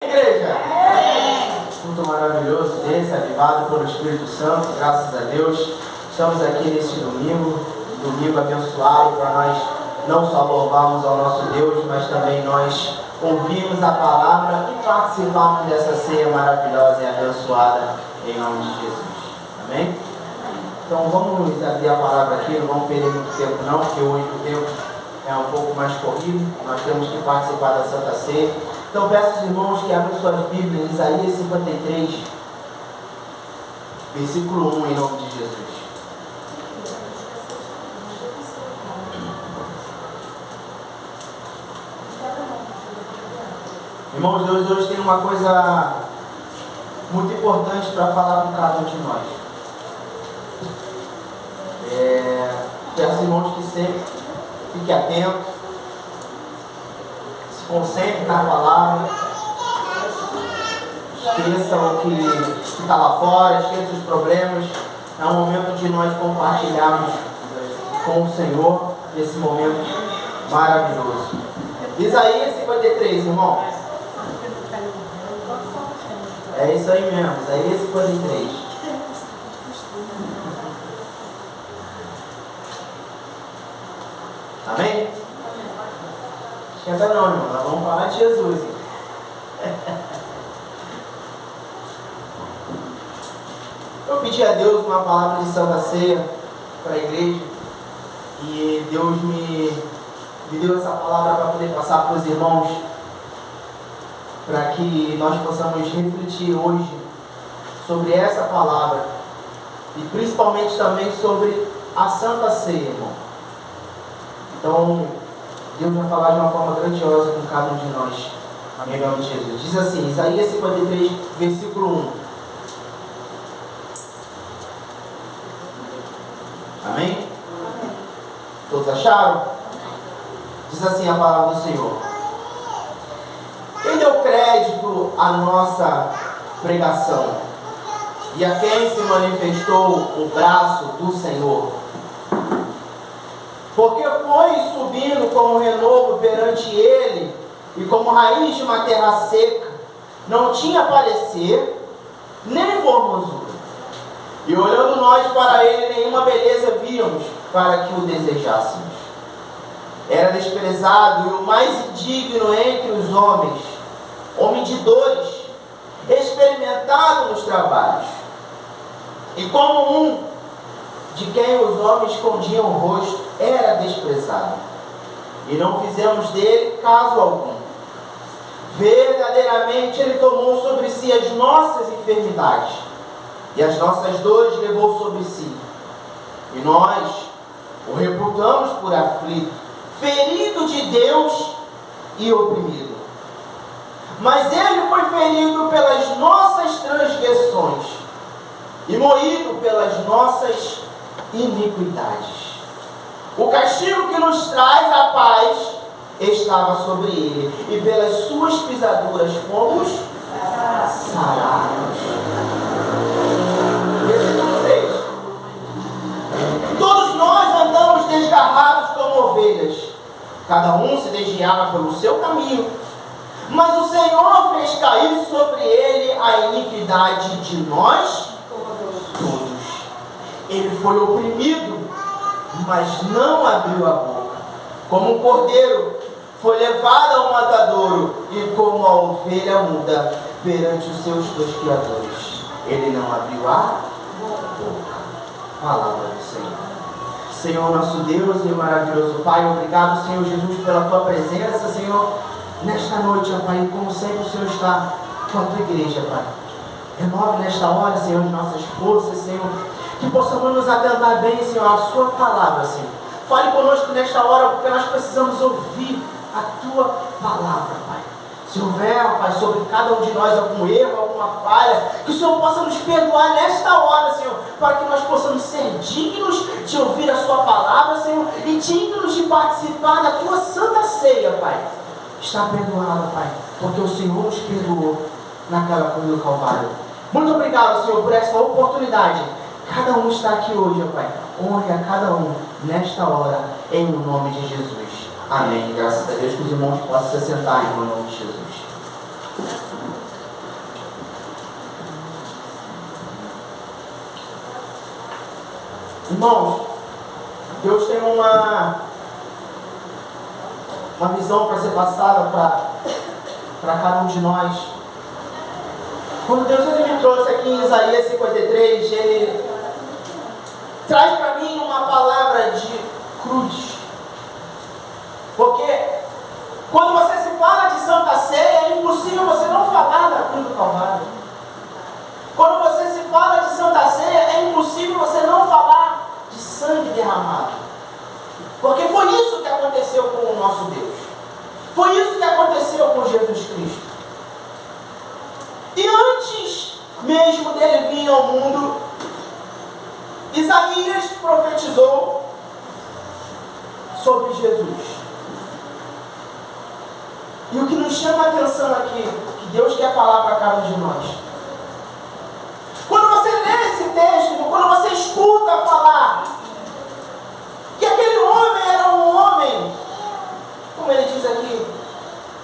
Igreja, muito maravilhoso desse, avivado pelo Espírito Santo, graças a Deus. Estamos aqui neste domingo abençoado, para nós não só louvarmos ao nosso Deus, mas também nós ouvirmos a palavra e participarmos dessa ceia maravilhosa e abençoada em nome de Jesus. Amém? Então vamos abrir a palavra aqui, não vamos perder muito tempo não, porque hoje o tempo é um pouco mais corrido, nós temos que participar da Santa Ceia. Então peço aos irmãos que abrem suas Bíblias em Isaías 53, versículo 1, em nome de Jesus. Irmãos, Deus hoje tem uma coisa muito importante para falar com cada um de nós. Peço, irmãos, que sempre fique atento, se concentre na palavra, esqueça o que está lá fora, esqueça os problemas. É um momento de nós compartilharmos com o Senhor esse momento maravilhoso. Isaías 53, irmão. É isso aí mesmo, Isaías 53. Amém? Esquenta não, irmão. Nós vamos falar de Jesus. Eu pedi a Deus uma palavra de Santa Ceia para a igreja. E Deus me deu essa palavra para poder passar para os irmãos, para que nós possamos refletir hoje sobre essa palavra e principalmente também sobre a Santa Ceia, irmão. Então, Deus vai falar de uma forma grandiosa com cada um de nós, em nome de Jesus. Diz assim, Isaías 53, versículo 1. Amém? Todos acharam? Diz assim a palavra do Senhor. Quem deu crédito à nossa pregação? E a quem se manifestou o braço do Senhor? Porque foi subindo como renovo perante ele, e como raiz de uma terra seca, não tinha parecer, nem formosura. E olhando nós para ele, nenhuma beleza víamos, para que o desejássemos. Era desprezado e o mais indigno entre os homens, homem de dores, experimentado nos trabalhos, e como um de quem os homens escondiam o rosto, era desprezado, e não fizemos dele caso algum. Verdadeiramente ele tomou sobre si as nossas enfermidades, e as nossas dores levou sobre si, e nós o reputamos por aflito, ferido de Deus e oprimido. Mas ele foi ferido pelas nossas transgressões e moído pelas nossas iniquidades. O castigo que nos traz a paz estava sobre ele, e pelas suas pisaduras fomos sarados. Versículo 6. Todos nós andamos desgarrados como ovelhas, cada um se desviava pelo seu caminho, mas o Senhor fez cair sobre ele a iniquidade de nós todos. Ele foi oprimido, mas não abriu a boca. Como um cordeiro foi levado ao matadouro, e como a ovelha muda perante os seus tosqueadores, ele não abriu a boca. Palavra do Senhor. Senhor nosso Deus e maravilhoso Pai, obrigado, Senhor Jesus, pela tua presença, Senhor, nesta noite, ó Pai, como sempre o Senhor está com a tua igreja, Pai. Renove nesta hora, Senhor, de nossas forças, Senhor, que possamos nos atentar bem, Senhor, à sua palavra, Senhor. Fale conosco nesta hora, porque nós precisamos ouvir a tua palavra, Pai. Se houver, Pai, sobre cada um de nós algum erro, alguma falha, que o Senhor possa nos perdoar nesta hora, Senhor, para que nós possamos ser dignos de ouvir a sua palavra, Senhor, e dignos de participar da tua santa ceia, Pai. Está perdoado, Pai, porque o Senhor nos perdoou naquela cruz do Calvário. Muito obrigado, Senhor, por esta oportunidade. Cada um está aqui hoje, ó Pai. Honre a cada um nesta hora, em nome de Jesus. Amém. Graças a Deus que os irmãos possam se sentar em nome de Jesus. Irmãos, Deus tem uma visão para ser passada para cada um de nós. Quando Deus me trouxe aqui em Isaías 53, Ele traz para mim uma palavra de cruz. Porque quando você se fala de Santa Ceia, é impossível você não falar da cruz do Calvário. Quando você se fala de Santa Ceia, é impossível você não falar de sangue derramado. Porque foi isso que aconteceu com o nosso Deus. Foi isso que aconteceu com Jesus Cristo. E antes mesmo dele vir ao mundo, Isaías profetizou sobre Jesus. E o que nos chama a atenção aqui, que Deus quer falar para cada um de nós. Quando você lê esse texto, quando você escuta falar que aquele homem era um homem, como ele diz aqui,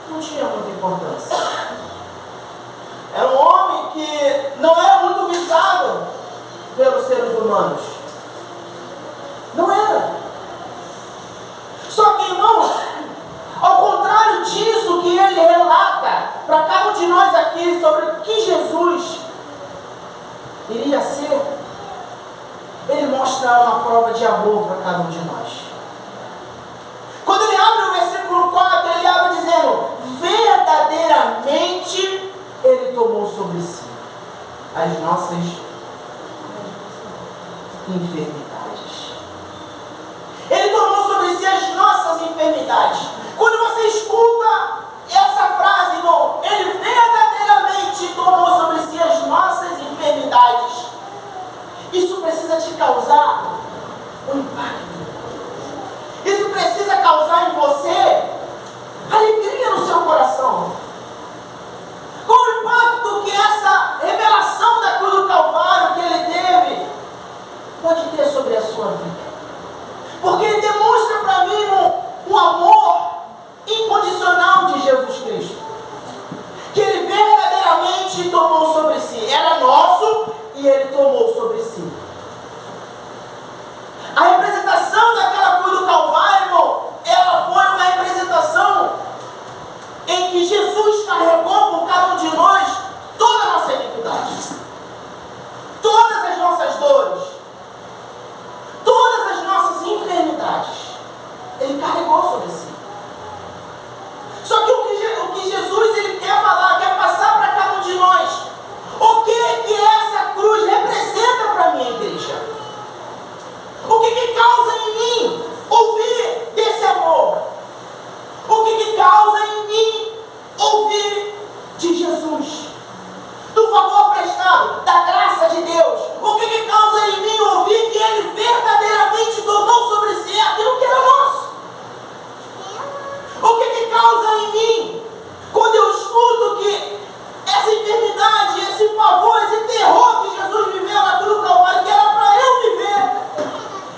não tinha muita importância. Era um homem que não era muito visado pelos seres humanos. Não era. Só que, irmãos, ao contrário disso que ele relata para cada um de nós aqui sobre o que Jesus iria ser, ele mostra uma prova de amor para cada um de nós. Quando ele abre o versículo 4, ele abre dizendo: verdadeiramente ele tomou sobre si as nossas enfermidades. Ele tomou sobre si as nossas enfermidades. Quando você escuta essa frase, irmão, ele verdadeiramente tomou sobre si as nossas enfermidades, isso precisa te causar um impacto. Isso precisa causar em você alegria no seu coração. Qual o impacto que essa revelação da cruz do Calvário que ele teve pode ter sobre a sua vida? Porque ele demonstra para mim um amor incondicional de Jesus Cristo, que ele verdadeiramente tomou sobre si. Era nosso e ele tomou sobre si. A representação daquela cruz do Calvário, irmão, ela foi uma representação em que Jesus carregou por cada um de nós toda a nossa iniquidade, todas as nossas dores, todas as nossas enfermidades. Ele carregou sobre si. Só que o que Jesus ele quer falar, quer passar para cada um de nós, o que essa cruz representa para a minha igreja? O que causa em mim ouvir desse amor? O que causa em mim ouvir de Jesus? Do favor prestado, da graça de Deus. O que causa em mim ouvir que ele verdadeiramente tomou sobre si aquilo que era nosso? O que causa em mim quando eu escuto que essa enfermidade, esse pavor, esse terror que Jesus viveu na cruz do Calvário, que era para eu viver,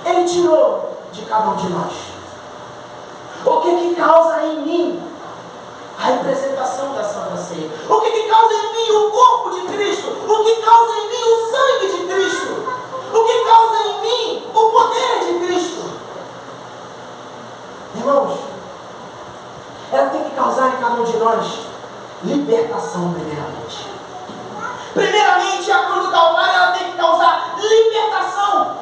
ele tirou de cada um de nós? O que causa em mim a representação da Santa Ceia? O que causa em mim o corpo de Cristo? O que causa em mim o sangue de Cristo? O que causa em mim o poder de Cristo? Irmãos, ela tem que causar em cada um de nós libertação primeiramente. Primeiramente, a cruz do Calvário ela tem que causar libertação.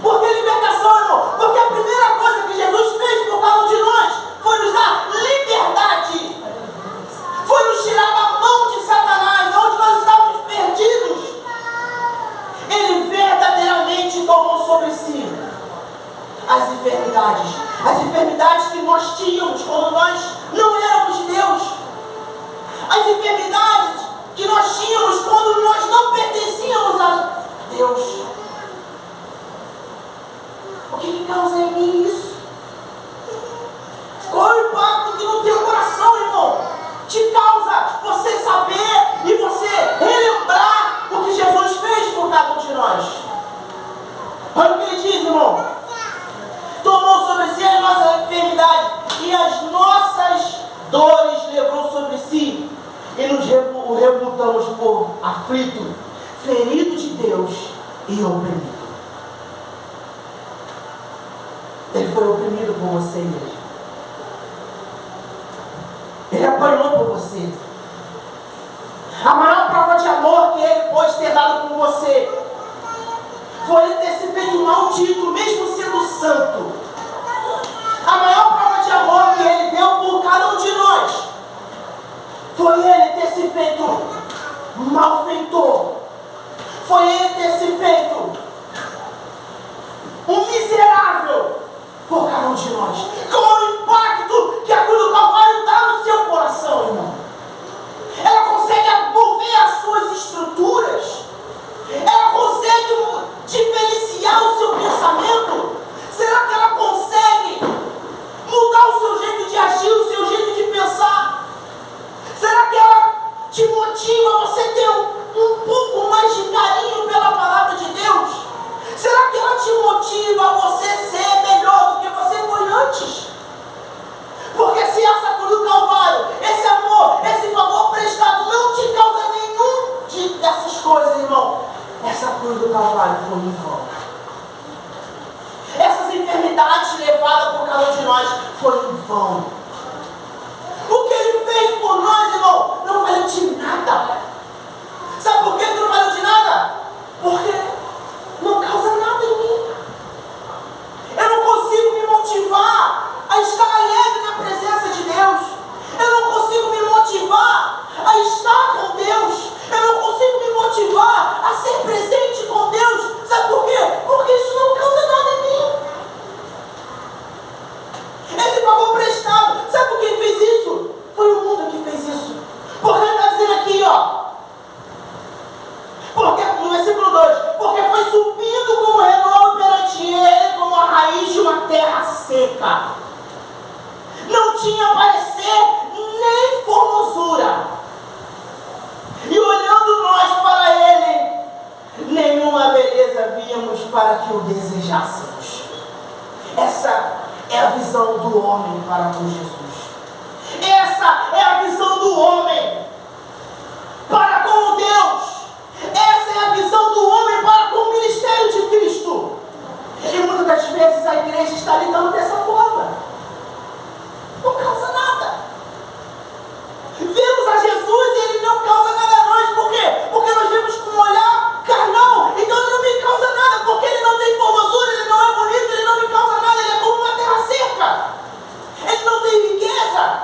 Por que libertação, irmão? Porque a primeira coisa que Jesus fez por cada um de nós foi nos dar liberdade. Foi nos tirar da mão de Satanás, onde nós estávamos perdidos. Ele verdadeiramente tomou sobre si as enfermidades que nós tínhamos quando nós não éramos Deus, as enfermidades que nós tínhamos quando nós não pertencíamos a Deus. O que causa em mim isso? Qual é o impacto que no teu coração, irmão, te causa você saber e você relembrar o que Jesus fez por cada um de nós? Olha o que ele diz, irmão: tomou sobre si as nossas enfermidades e as nossas dores levou sobre si, e nos reputamos por aflito, ferido de Deus e oprimido. por você, igreja. Ele apanhou por você. A maior prova de amor que ele pode ter dado por você foi ele ter se feito maldito, mesmo sendo santo. A maior prova de amor que ele deu por cada um de nós foi ele ter se feito malfeitor. Foi ele ter se feito um miserável por cada um de nós. Qual é o impacto que a cruz do Calvário dá no seu coração, irmão? Ela consegue mover as suas estruturas. Ela consegue diferenciar o seu pensamento. Será que ela consegue mudar o seu jeito de agir, o seu jeito de pensar? Será que ela te motiva a você ter um pouco mais de carinho pela palavra de Deus? Será que ela te motiva a você ser melhor do que você foi antes? Porque se essa cruz do Calvário, esse amor, esse favor prestado não te causa nenhum dessas coisas, irmão, essa cruz do Calvário foi em vão. Essas enfermidades levadas por cada um de nós foram em vão. O que ele fez por nós, irmão, não valeu de nada. Sabe por que não valeu de nada? Porque não causa nada em mim. Eu não consigo me motivar a estar alegre na presença de Deus. Eu não consigo me motivar a estar com Deus. Eu não consigo me motivar a ser presente com Deus. Sabe por quê? Porque isso não causa nada em mim. Esse favor prestado, sabe por que fez isso? Foi o mundo que fez isso. Porque ele está dizendo aqui, ó. Porque, no versículo 2, porque foi subindo como renovo perante ele, como a raiz de uma terra seca. Não tinha parecer nem formosura. E olhando nós para ele, nenhuma beleza víamos para que o desejássemos. Essa é a visão do homem para com Jesus. Essa é a visão do homem para com Deus. Essa é a visão do homem para com o ministério de Cristo. E muitas das vezes a igreja está lidando dessa forma. Não causa nada. Vemos a Jesus e ele não causa nada a nós. Por quê? Porque nós vemos com um olhar carnal. Então ele não me causa nada. Porque ele não tem formosura, ele não é bonito, ele não me causa nada. Ele é como uma terra seca. Ele não tem riqueza.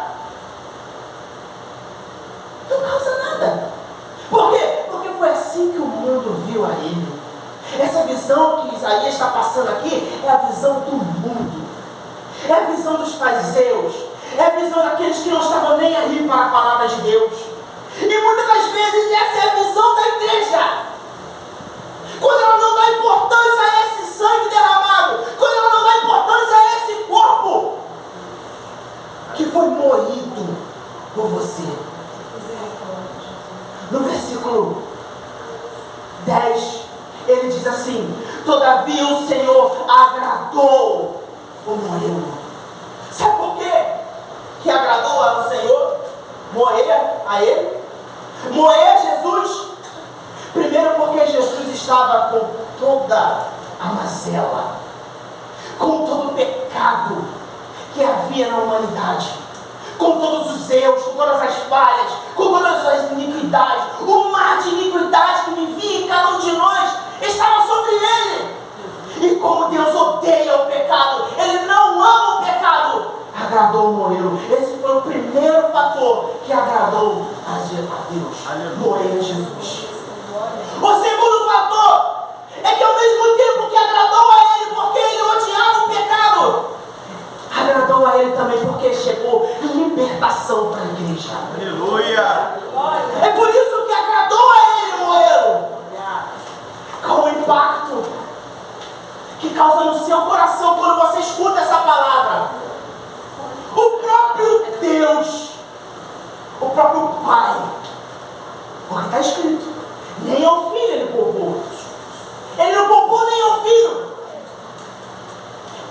Não causa nada. Por quê? Porque foi assim que o mundo viu a ele. Essa visão que Isaías está passando aqui é a visão do mundo. É a visão dos fariseus. É a visão daqueles que não estavam nem aí para a palavra de Deus. E muitas das vezes essa é a visão da igreja. Quando ela não dá importância a esse sangue derramado. Quando ela não dá importância a esse corpo que foi moído por você. No versículo 10, ele diz assim: todavia o Senhor agradou o moreno. Sabe por quê que agradou ao Senhor moer a ele? Moer Jesus? Primeiro porque Jesus estava com toda a mazela, com todo o pecado que havia na humanidade, com todos os erros, com todas as falhas, com todas as iniquidades. O mar de iniquidade que vivia em cada um de nós estava sobre ele. E como Deus odeia o pecado, ele não ama o pecado, agradou o moreno. Esse foi o primeiro fator que agradou a Deus. Moer Jesus. O segundo fator é que ao mesmo tempo que agradou a ele, porque ele odiava o pecado, agradou a ele também porque chegou libertação para a igreja. Aleluia! É por isso que agradou a ele, moeiro. Com o impacto que causa no seu coração quando você escuta essa palavra. O próprio Deus, o próprio Pai, porque está escrito, nem ao filho ele poupou. Ele não poupou nem ao filho.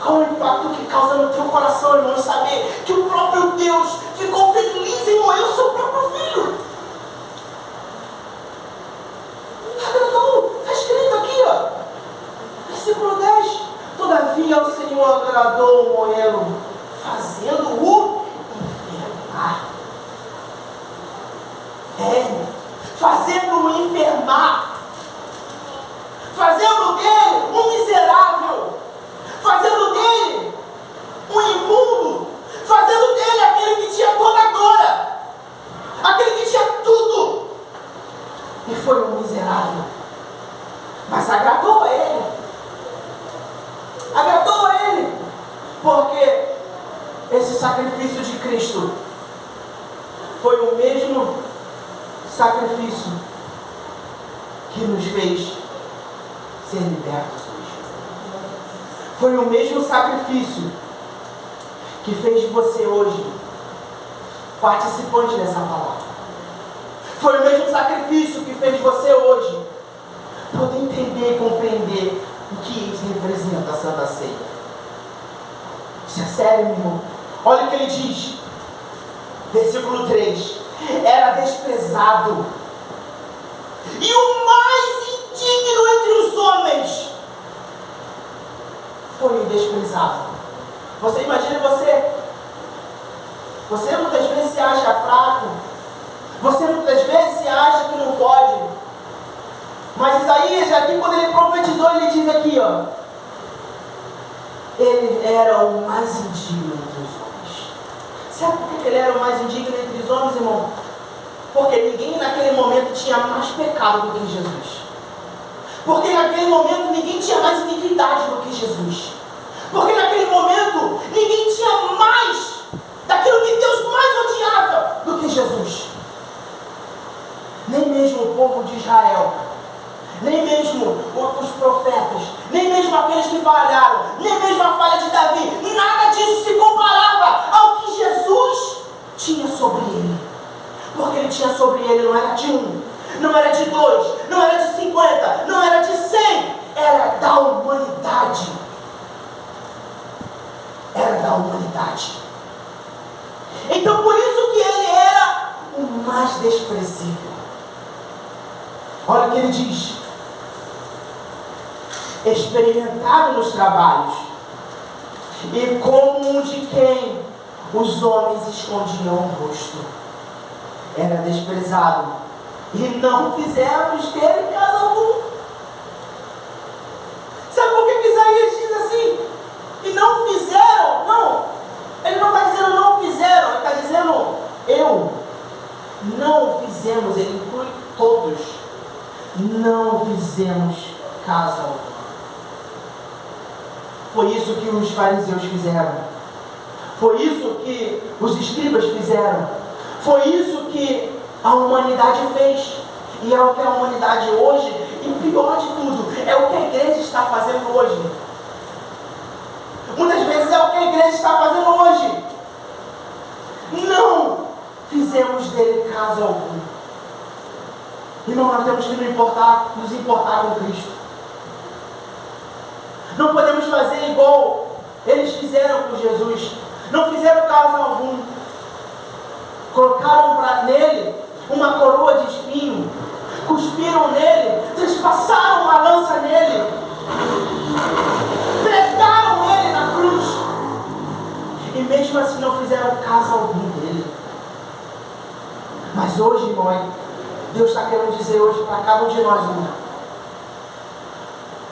Qual o impacto que causa no teu coração, irmão, saber que o próprio Deus ficou feliz em moer o seu próprio filho? Agradou, está escrito aqui, ó. Versículo 10. Todavia o Senhor agradou o moelo fazendo-o enfermar, fazendo dele um miserável, fazendo dele um imundo, fazendo dele aquele que tinha toda a glória, aquele que tinha tudo, e foi um miserável, mas agradou a ele, porque esse sacrifício de Cristo foi o mesmo sacrifício que nos fez ser libertos hoje. Foi o mesmo sacrifício que fez de você hoje participante dessa palavra. Foi o mesmo sacrifício que fez de você hoje poder entender e compreender o que isso representa a Santa Ceia. Isso é sério, meu irmão. Olha o que ele diz, versículo 3: era desprezado e o mais indigno entre os homens foi desprezado. Você imagina você muitas vezes se acha fraco, você muitas vezes se acha que não pode, mas Isaías aqui, quando ele profetizou, ele diz aqui, ele era o mais indigno entre os homens. Sabe por que ele era o mais indigno entre os homens, irmão? Porque ninguém naquele momento tinha mais pecado do que Jesus. Porque naquele momento ninguém tinha mais iniquidade do que Jesus. Porque naquele momento ninguém tinha mais daquilo que Deus mais odiava do que Jesus. Nem mesmo o povo de Israel, nem mesmo os profetas, nem mesmo aqueles que falharam, nem mesmo a falha de Davi, nada disso se comparava ao que Jesus tinha sobre ele. Porque ele tinha sobre ele, não era de 1, não era de 2, não era de 50, não era de 100, era da humanidade. Era da humanidade. Então por isso que ele era o mais desprezível. Olha o que ele diz: experimentado nos trabalhos, e como um de quem os homens escondiam o rosto. Era desprezado, e não fizemos dele caso algum. Sabe por que Isaías diz assim? E não fizeram? Não, ele não está dizendo não fizeram, ele está dizendo eu. Não fizemos, ele inclui todos. Não fizemos caso algum. Foi isso que os fariseus fizeram. Foi isso que os escribas fizeram. Foi isso que a humanidade fez. E é o que a humanidade hoje, e pior de tudo, é o que a igreja está fazendo hoje. Muitas vezes é o que a igreja está fazendo hoje. Não fizemos dele caso algum. Irmão, nós temos que nos importar com Cristo. Não podemos fazer igual eles fizeram com Jesus. Não fizeram caso algum. Colocaram nele uma coroa de espinho, cuspiram nele, trespassaram uma lança nele, pregaram ele na cruz, e mesmo assim não fizeram caso algum dele. Mas hoje, irmão, Deus está querendo dizer hoje para cada um de nós, irmão,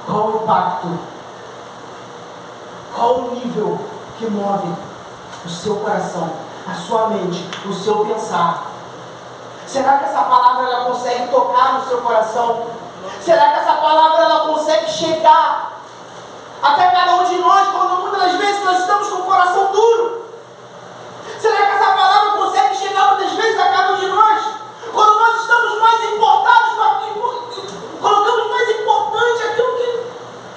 qual o impacto, qual o nível que move o seu coração, a sua mente, o seu pensar. Será que essa palavra ela consegue tocar no seu coração? Será que essa palavra ela consegue chegar até cada um de nós quando muitas vezes nós estamos com o coração duro? Será que essa palavra consegue chegar muitas vezes a cada um de nós quando nós estamos mais importados com aquilo, colocamos mais importante aquilo que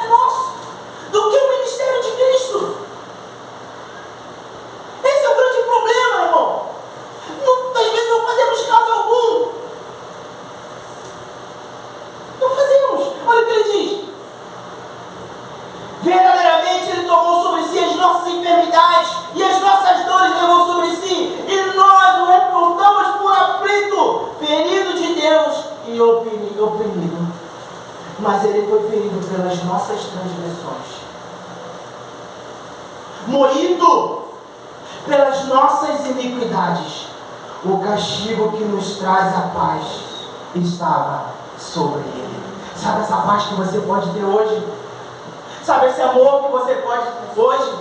é nosso do que o ministério de Cristo? Esse é o grande problema, irmão. Muitas vezes não fazemos caso algum. Não fazemos. Olha o que ele diz: verdadeiramente ele tomou sobre si as nossas enfermidades e as nossas dores levou sobre si, e nós o reportamos por aflito, ferido de Deus e oprimido. Mas ele foi ferido pelas nossas transgressões, moído pelas nossas iniquidades. o castigo que nos traz a paz estava sobre ele. Sabe essa paz que você pode ter hoje? Sabe esse amor que você pode ter hoje?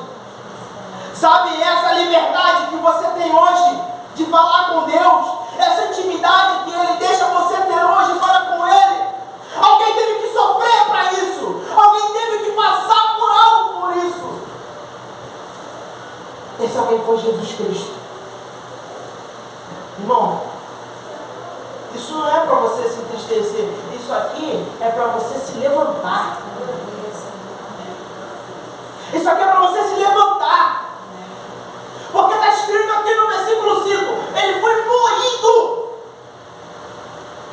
Sabe essa liberdade que você tem hoje de falar com Deus? Essa intimidade que Ele deixa você ter hoje para com Ele? Alguém teve que sofrer para isso. Alguém teve que passar por algo por isso. Esse alguém foi Jesus Cristo. Irmão, isso não é para você se entristecer. Isso aqui é para você se levantar. Isso aqui é para você se levantar. Porque está escrito aqui no versículo 5, ele foi moído.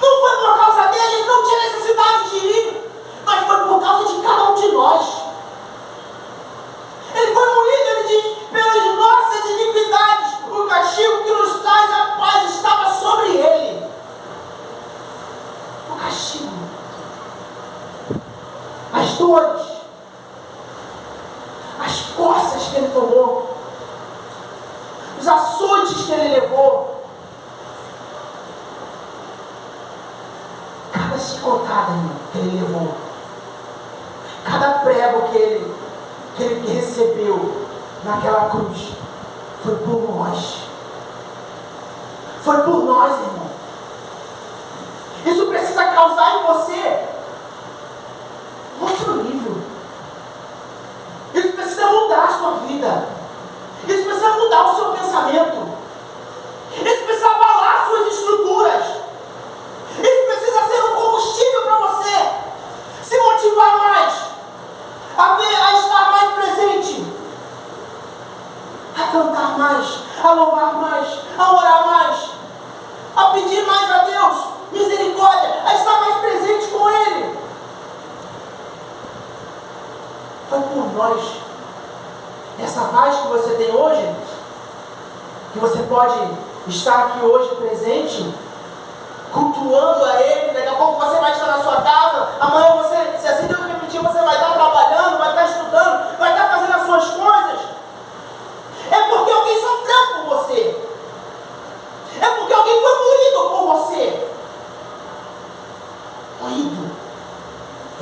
Não foi por causa dele, ele não tinha necessidade de ir, mas foi por causa de cada um de nós. Ele foi moído, ele diz, pelas nossas iniquidades. O castigo que nos traz a paz estava sobre ele. O castigo, as dores, as coças que ele tomou, os açoites que ele levou, cada chicotada que ele levou, cada prego que ele recebeu naquela cruz, foi por nós. Foi por nós, irmão. Isso precisa causar em você outro nível. Isso precisa mudar a sua vida. Isso precisa mudar o seu pensamento. Isso precisa abalar suas estruturas. Isso precisa ser um combustível para você se motivar mais, a estar mais presente, a cantar mais, a louvar mais, a orar mais, a pedir mais a Deus misericórdia, a estar mais presente com Ele. Foi por nós. Essa paz que você tem hoje, que você pode estar aqui hoje presente, cultuando a Ele. Daqui a pouco você vai estar na sua casa, amanhã você, se assim Deus permitir, você vai estar trabalhando, vai estar estudando, vai estar fazendo as suas coisas. É porque alguém sofreu por você. É porque alguém foi moído por você. Moído.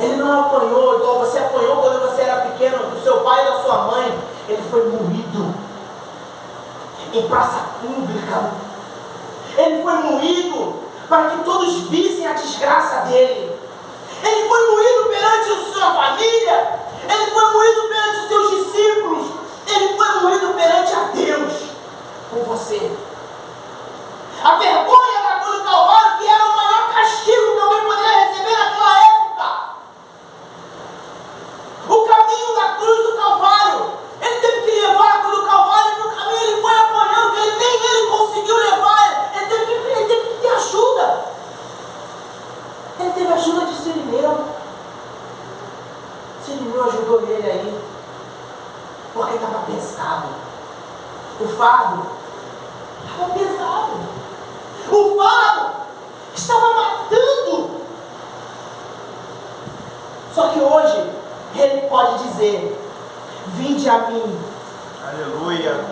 Ele não apanhou igual você apanhou quando você era pequeno, do seu pai e da sua mãe. Ele foi moído em praça pública. Ele foi moído para que todos vissem a desgraça dele. Ele foi moído perante a sua família. Ele foi moído perante os seus discípulos. Ele foi moído perante a Deus por você. A vergonha da cruz do Calvário, que era o maior castigo que alguém poderia receber naquela época. O caminho da cruz do Calvário, ele teve que levar a cruz do Calvário, e no caminho ele foi apanhando, que nem ele conseguiu levar. Ele teve que ter ajuda. Ele teve ajuda de Sirineu. Sirineu ajudou ele aí, porque estava pesado. O fardo estava pesado. O fardo estava matando. Só que hoje ele pode dizer: vinde a mim. Aleluia.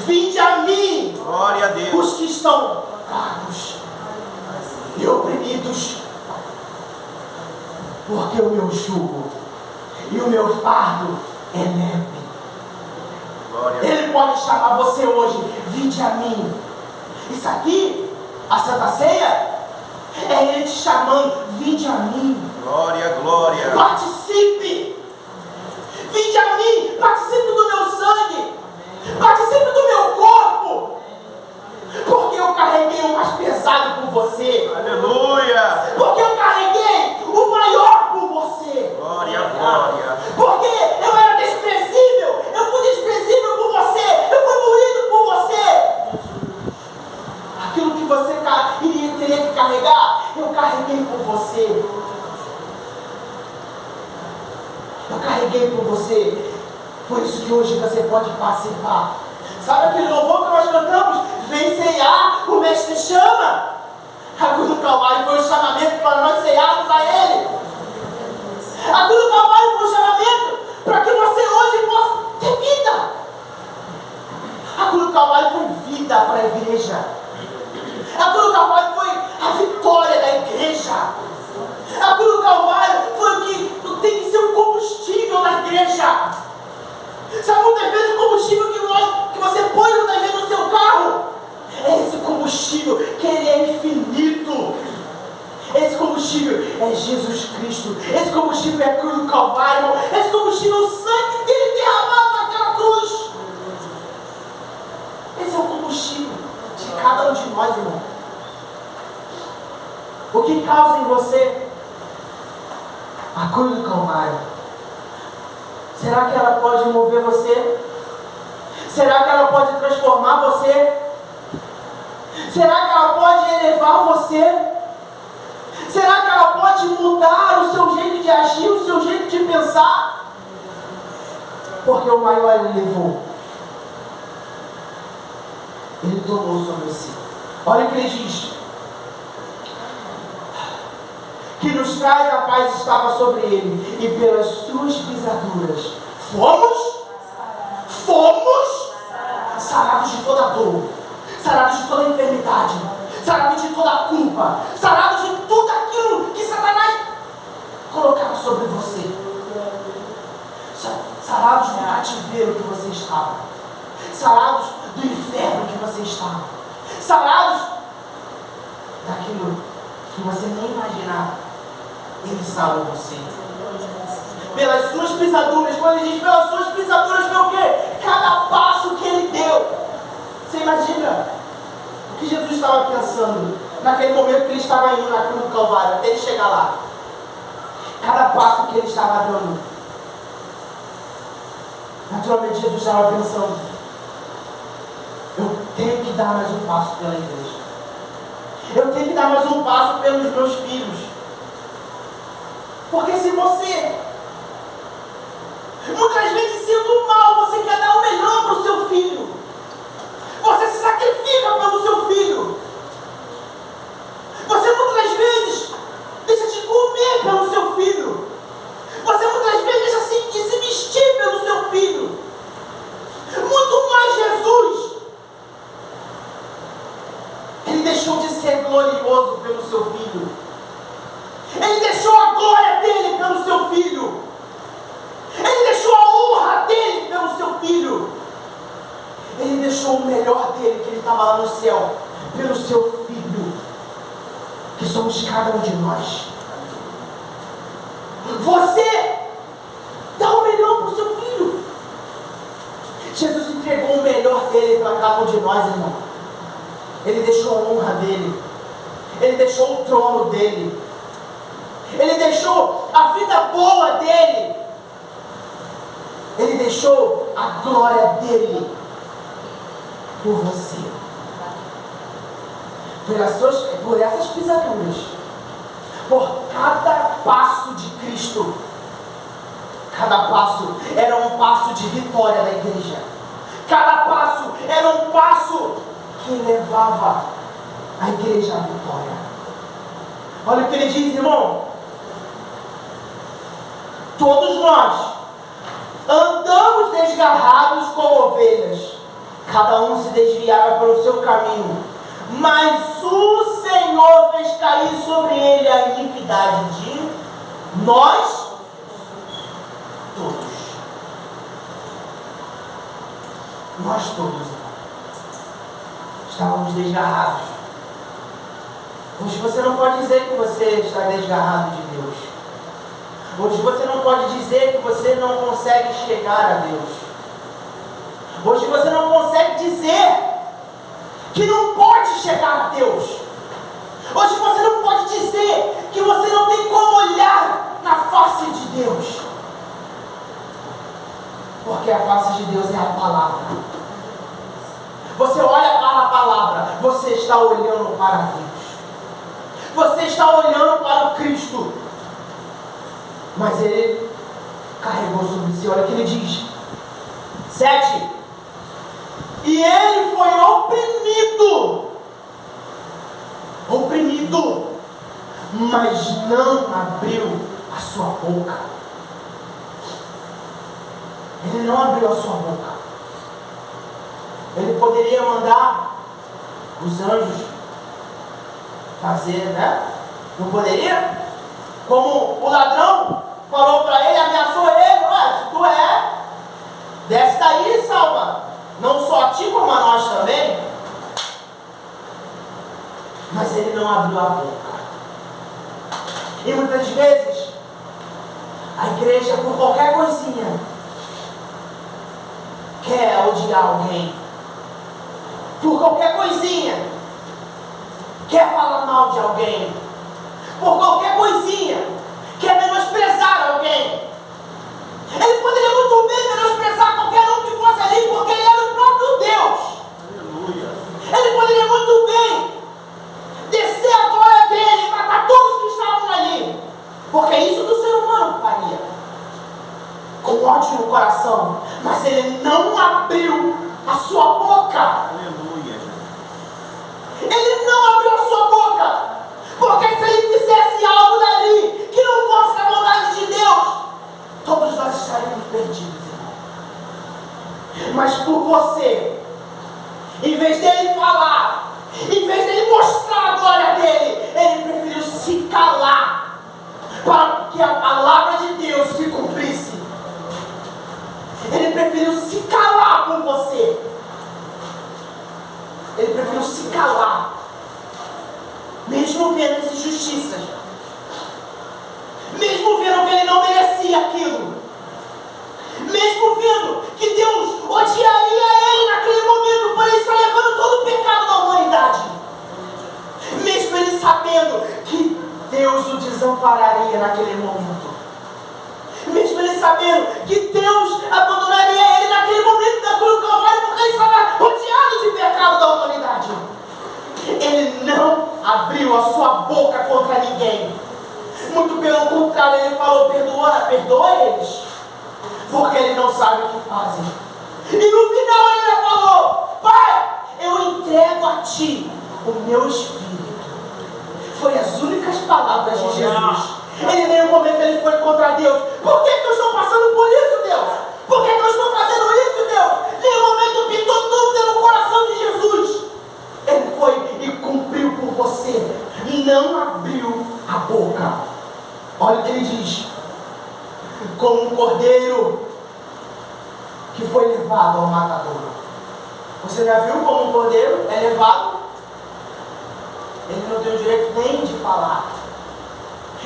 Vinde a mim. Glória a Deus. Os que estão fracos e oprimidos, porque o meu jugo e o meu fardo é leve. Glória a Deus. Ele pode chamar você hoje: vinde a mim. Isso aqui, a Santa Ceia, é Ele te chamando: vinde a mim. Glória, glória. Participe. Vinde a mim. Participe do meu sangue. Participe do meu corpo. Porque eu carreguei o mais pesado por você. Aleluia. Porque eu carreguei o maior por você. Glória, glória. Porque eu era desprezível. Eu fui desprezível por você. Eu fui moído por você. Aquilo que você teria que carregar, eu carreguei por você. Eu carreguei por você. Por isso que hoje você pode participar. Sabe aquele louvor que nós cantamos? Vem ceiar, o Mestre chama. A cruz do Calvário foi o chamamento para nós cearmos a Ele. A cruz do Calvário foi o chamamento para que você hoje possa ter vida. A cruz do Calvário foi vida para a igreja. A cruz do Calvário foi a vitória da igreja. A cruz do Calvário foi o que tem que ser o combustível da igreja. Sabe, muitas vezes o combustível que você põe muitas vezes no seu carro é esse combustível, que ele é infinito. Esse combustível é Jesus Cristo. Esse combustível é a cruz do Calvário, irmão. Esse combustível é o sangue dele derramado naquela cruz. Esse é o combustível de cada um de nós, irmão. O que causa em você a cruz do Calvário? Será que ela pode mover você? Será que ela pode transformar você? Será que ela pode elevar você? Será que ela pode mudar o seu jeito de agir, o seu jeito de pensar? Porque o maior ele levou. Ele tomou sobre si. Olha o que ele diz. Que nos traz a paz estava sobre ele, e pelas suas pisaduras fomos sarados de toda dor, sarados de toda enfermidade, sarados de toda culpa, sarados de tudo aquilo que Satanás colocava sobre você, sarados do cativeiro que você estava, sarados do inferno que você estava, sarados daquilo que você nem imaginava. Ele salva você. Pelas suas pisaduras, quando ele diz pelas suas pisaduras, foi o quê? Cada passo que ele deu. Você imagina o que Jesus estava pensando naquele momento que ele estava indo na cruz do Calvário, até ele chegar lá. Cada passo que ele estava dando. Naturalmente Jesus estava pensando: eu tenho que dar mais um passo pela igreja. Eu tenho que dar mais um passo pelos meus filhos. Porque se você, muitas vezes sendo mal, você quer dar o melhor para o seu filho. Você se sacrifica pelo seu filho. Você muitas vezes deixa de comer pelo seu filho. Você muitas vezes deixa de se vestir pelo seu filho. Muito mais Jesus. Ele deixou de ser glorioso pelo seu filho. Ele deixou a glória dele pelo seu filho. Ele deixou a honra dele pelo seu filho. Ele deixou o melhor dele, que ele estava lá no céu, pelo seu filho, que somos cada um de nós. Você dá o melhor para o seu filho. Jesus entregou o melhor dele para cada um de nós, irmão. Ele deixou a honra dele. Ele deixou o trono dele. Ele deixou a vida boa dele. Ele deixou a glória dele por você. Por essas pisaduras, por cada passo de Cristo. Cada passo era um passo de vitória da igreja. Cada passo era um passo que levava a igreja à vitória. Olha o que ele diz, irmão. Todos nós andamos desgarrados como ovelhas, cada um se desviava pelo seu caminho, mas o Senhor fez cair sobre ele a iniquidade de nós todos. Nós todos estávamos desgarrados. Hoje você não pode dizer que você está desgarrado de Deus. Hoje você não pode dizer que você não consegue chegar a Deus. Hoje você não consegue dizer que não pode chegar a Deus. Hoje você não pode dizer que você não tem como olhar na face de Deus. Porque a face de Deus é a palavra. Você olha para a palavra, você está olhando para Deus. Você está olhando para o Cristo. Mas ele carregou sobre si. Olha o que ele diz. 7. E ele foi oprimido, mas não abriu a sua boca. Ele não abriu a sua boca. Ele poderia mandar os anjos fazer, né? Não poderia? Como o ladrão falou para ele, ameaçou ele: ué, se tu desce daí e salva, não só a ti como a nós também. Mas ele não abriu a boca. E muitas vezes a igreja, por qualquer coisinha, quer odiar alguém. Por qualquer coisinha, quer falar mal de alguém. Por qualquer coisinha, quer menosprezar alguém. Ele poderia muito bem menosprezar qualquer um que fosse ali, porque ele era o próprio Deus. Aleluia. Ele poderia muito bem descer a glória dele e matar todos que estavam ali, porque é isso que o ser humano faria, com ódio no coração. Mas ele não abriu a sua boca. Aleluia. Ele não abriu a sua boca, porque se ele fizesse algo dali que não fosse na vontade de Deus, todos nós estaríamos perdidos, irmão. Mas por você, em vez dele falar, em vez dele mostrar a glória dele, ele preferiu se calar para que a palavra de Deus se cumprisse. Ele preferiu se calar por você. Ele preferiu se calar, mesmo vendo as injustiças, mesmo vendo que ele não merecia aquilo, mesmo vendo que Deus odiaria ele naquele momento, por ele estar levando todo o pecado da humanidade, mesmo ele sabendo que Deus o desampararia naquele momento, mesmo ele sabendo que Deus abandonaria ele naquele momento da cruz do Calvário, porque ele estava rodeado de pecado da humanidade. Ele não abriu a sua boca contra ninguém. Muito pelo contrário, ele falou: perdoa eles, porque eles não sabem o que fazem. E no final ele ainda falou: Pai, eu entrego a ti o meu espírito. Foi as únicas palavras de Jesus. Em nenhum momento ele foi contra Deus. Por que eu estou passando por isso, Deus? Por que eu estou fazendo isso, Deus? Em nenhum momento pintou dúvida no coração de Jesus. Ele foi e cumpriu por você. Não abriu a boca. Olha o que ele diz: como um cordeiro que foi levado ao matadouro. Você já viu como um cordeiro é levado? Ele não tem o direito nem de falar.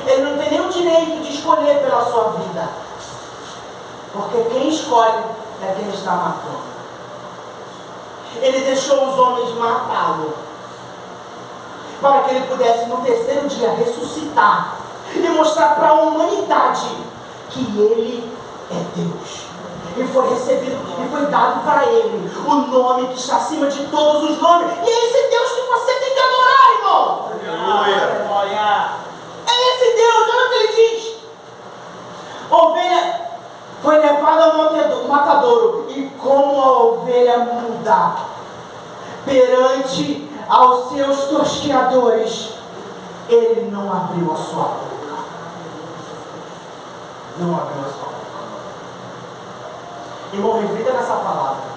Ele não tem nem o direito de escolher pela sua vida. Porque quem escolhe é quem está matando. Ele deixou os homens matá-lo, para que ele pudesse no terceiro dia ressuscitar e mostrar para a humanidade que ele é Deus. E foi recebido e foi dado para ele o nome que está acima de todos os nomes. E é esse Deus que você tem que adorar, irmão. Aleluia. É esse Deus. Olha o que ele diz: ovelha foi levada ao matadouro, e como a ovelha muda perante aos seus tosqueadores, ele não abriu a sua boca. Não abriu a sua boca. Irmão, reflita nessa palavra.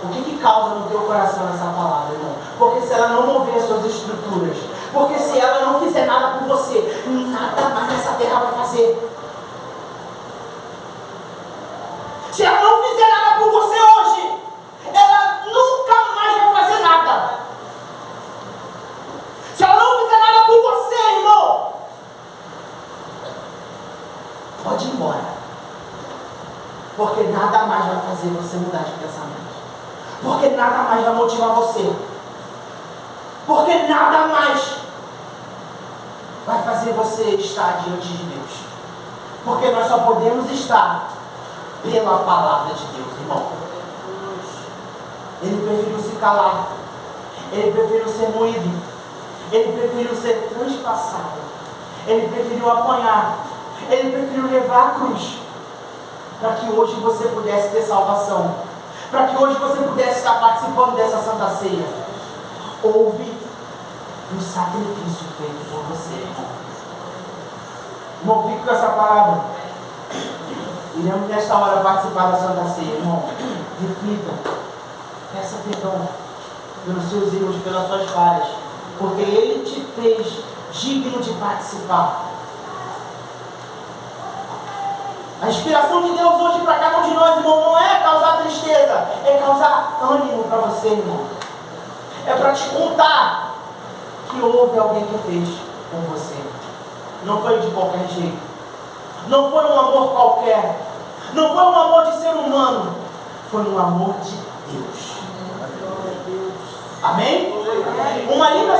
O que causa no teu coração essa palavra, irmão? Porque se ela não mover as suas estruturas, porque se ela não fizer nada por você, nada mais nessa terra vai fazer. Se ela não fizer nada por você hoje, ela nunca mais vai fazer nada. Se ela não fizer nada por você, irmão, pode ir embora. Porque nada mais vai fazer você mudar de pensamento. Porque nada mais vai motivar você. Porque nada mais vai fazer você estar diante de Deus. Porque nós só podemos estar pela palavra de Deus, irmão. Ele preferiu se calar. Ele preferiu ser moído. Ele preferiu ser transpassado. Ele preferiu apanhar. Ele preferiu levar a cruz, para que hoje você pudesse ter salvação, para que hoje você pudesse estar participando dessa Santa Ceia. Houve um sacrifício feito por você. Irmão, fique com essa palavra. Iremos nesta hora participar da Santa Ceia, irmão. Reflita, peça perdão, pelos seus erros, pelas suas falhas, porque Ele te fez digno de participar. A inspiração de Deus hoje para cada um de nós, irmão, não é causar tristeza, é causar ânimo para você, irmão. É para te contar que houve alguém que fez com você. Não foi de qualquer jeito. Não foi um amor qualquer. Não foi um amor de ser humano. Foi um amor de Deus. Amém? Uma linda